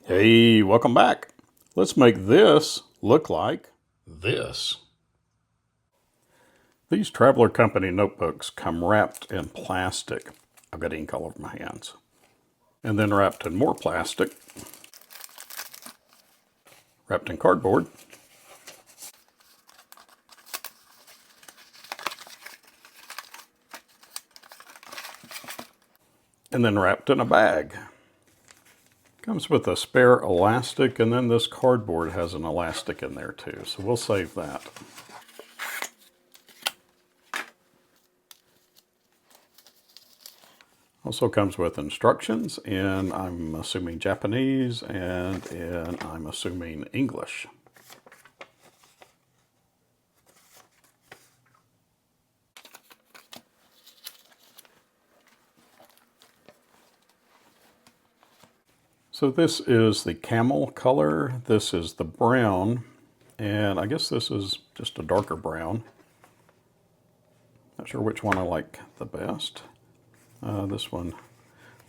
Hey, welcome back. Let's make this look like this. These Traveler Company notebooks come wrapped in plastic. I've got ink all over my hands. And then wrapped in more plastic, wrapped in cardboard, and then wrapped in a bag. Comes with a spare elastic, and then this cardboard has an elastic in there too, so we'll save that. Also comes with instructions in, I'm assuming, Japanese, and in, I'm assuming, English. So this is the camel color, this is the brown, and I guess this is just a darker brown. Not sure which one I like the best. This one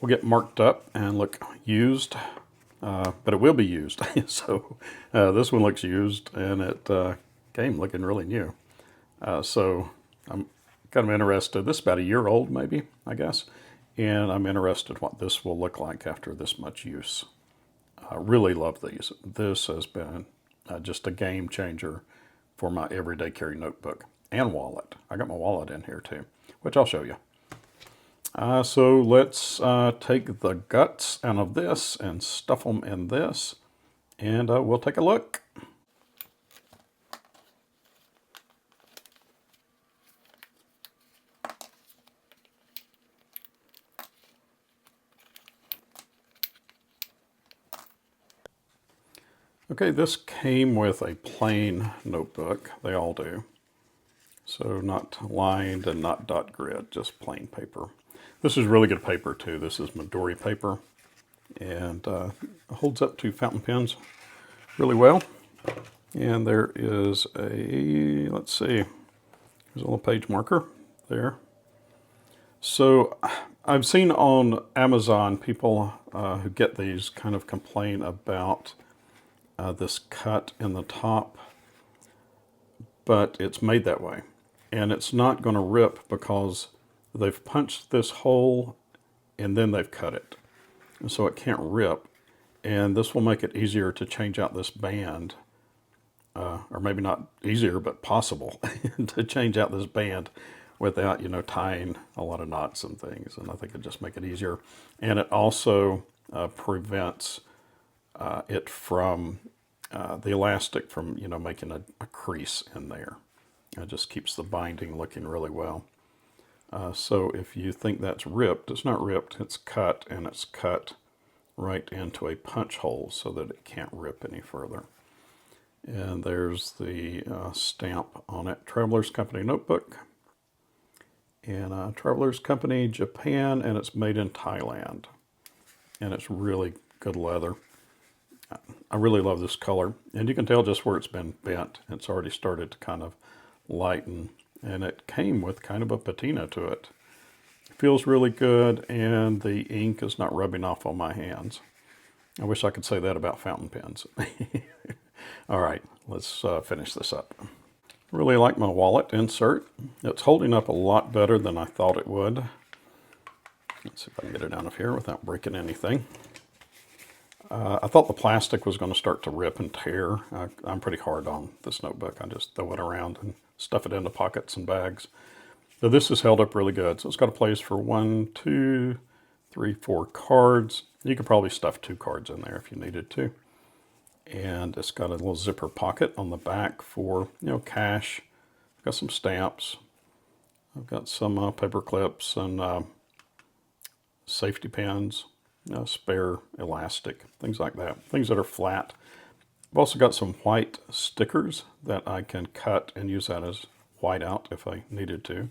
will get marked up and look used, but it will be used. So this one looks used, and it came looking really new. So I'm kind of interested. This is about a year old, maybe, I guess. And I'm interested what this will look like after this much use. I really love these. This has been just a game changer for my everyday carry notebook and wallet. I got my wallet in here too, which I'll show you. So let's take the guts out of this and stuff them in this, and we'll take a look. Okay, this came with a plain notebook. They all do. So not lined and not dot grid, just plain paper. This is really good paper too. This is Midori paper, and holds up to fountain pens really well. And there is a, let's see, there's a little page marker there. So I've seen on Amazon people who get these kind of complain about this cut in the top, but it's made that way. And it's not going to rip because they've punched this hole and then they've cut it. And so it can't rip. And this will make it easier to change out this band. Or maybe not easier, but possible to change out this band without, tying a lot of knots and things. And I think it'll just make it easier. And it also prevents it from, the elastic from, making a crease in there. It just keeps the binding looking really well. So if you think that's ripped, it's not ripped, it's cut, and it's cut right into a punch hole so that it can't rip any further. And there's the stamp on it, Traveler's Company Notebook. And Traveler's Company Japan, and it's made in Thailand. And it's really good leather. I really love this color. And you can tell just where it's been bent. It's already started to kind of lighten. And it came with kind of a patina to it. It feels really good, and the ink is not rubbing off on my hands. I wish I could say that about fountain pens. All right, let's finish this up. Really like my wallet insert. It's holding up a lot better than I thought it would. Let's see if I can get it out of here without breaking anything. I thought the plastic was going to start to rip and tear. I'm pretty hard on this notebook. I just throw it around and stuff it into pockets and bags. So this has held up really good. So it's got a place for 1, 2, 3, 4 cards. You could probably stuff 2 cards in there if you needed to. And it's got a little zipper pocket on the back for, cash. I've got some stamps. I've got some paper clips and safety pins, spare elastic, things like that. Things that are flat. I've also got some white stickers that I can cut and use that as whiteout if I needed to.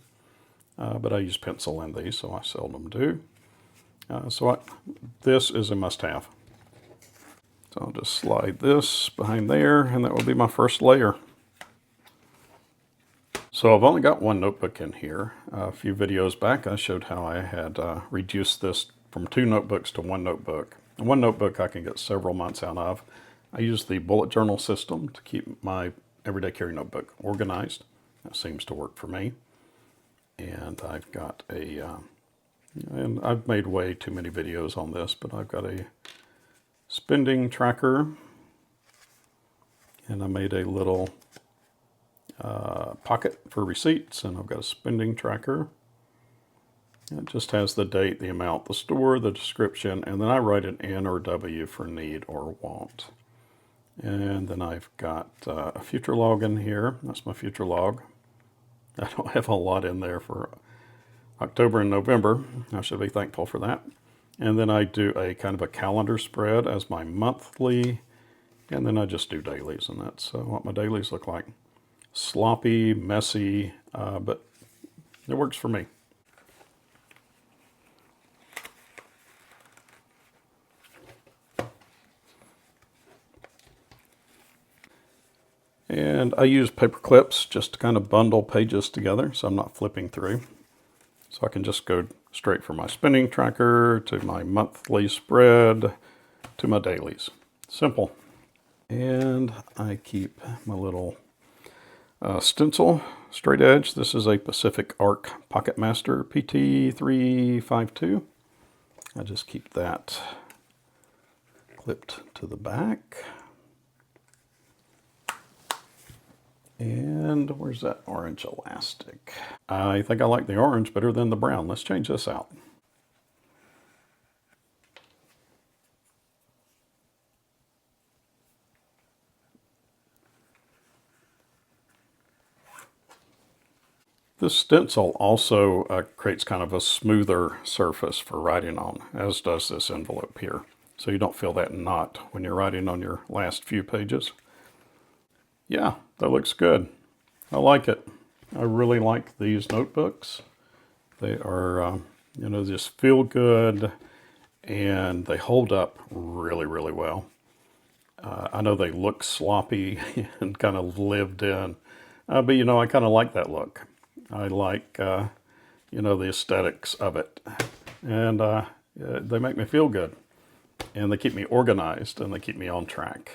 But I use pencil in these, so I seldom do. This is a must-have. So I'll just slide this behind there, and that will be my first layer. So I've only got one notebook in here. A few videos back I showed how I had reduced this from 2 notebooks to 1 notebook. And one notebook I can get several months out of. I use the bullet journal system to keep my everyday carry notebook organized. That seems to work for me. And I've got and I've made way too many videos on this, but I've got a spending tracker, and I made a little pocket for receipts, and I've got a spending tracker. It just has the date, the amount, the store, the description, and then I write an N or W for need or want. And then I've got a future log in here. That's my future log. I don't have a lot in there for October and November. I should be thankful for that. And then I do a kind of a calendar spread as my monthly, and then I just do dailies, and that's what my dailies look like. Sloppy, messy, but it works for me. And I use paper clips just to kind of bundle pages together so I'm not flipping through. So I can just go straight from my spending tracker to my monthly spread to my dailies. Simple. And I keep my little stencil straight edge. This is a Pacific Arc Pocket Master PT352. I just keep that clipped to the back. And where's that orange elastic? I think I like the orange better than the brown. Let's change this out. This stencil also creates kind of a smoother surface for writing on, as does this envelope here. So you don't feel that knot when you're writing on your last few pages. Yeah, that looks good. I like it. I really like these notebooks. They are, just feel good, and they hold up really, really well. I know they look sloppy and kind of lived in, but I kind of like that look. I like, the aesthetics of it, and they make me feel good, and they keep me organized, and they keep me on track.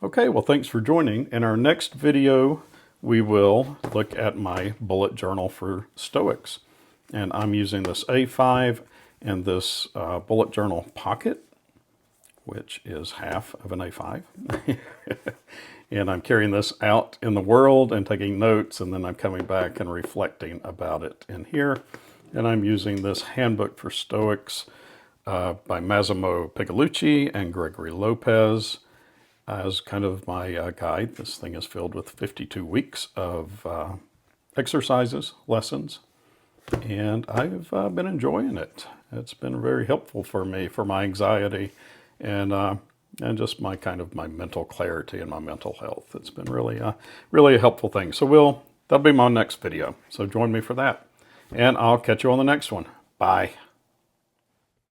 Okay, well, thanks for joining. In our next video, we will look at my bullet journal for Stoics. And I'm using this A5 and this bullet journal pocket, which is half of an A5. And I'm carrying this out in the world and taking notes, and then I'm coming back and reflecting about it in here. And I'm using this Handbook for Stoics by Massimo Pigalucci and Gregory Lopez as kind of my guide. This thing is filled with 52 weeks of exercises, lessons, and I've been enjoying it. It's been very helpful for me, for my anxiety, and just my my mental clarity and my mental health. It's been really a helpful thing. So that'll be my next video. So join me for that, and I'll catch you on the next one. Bye.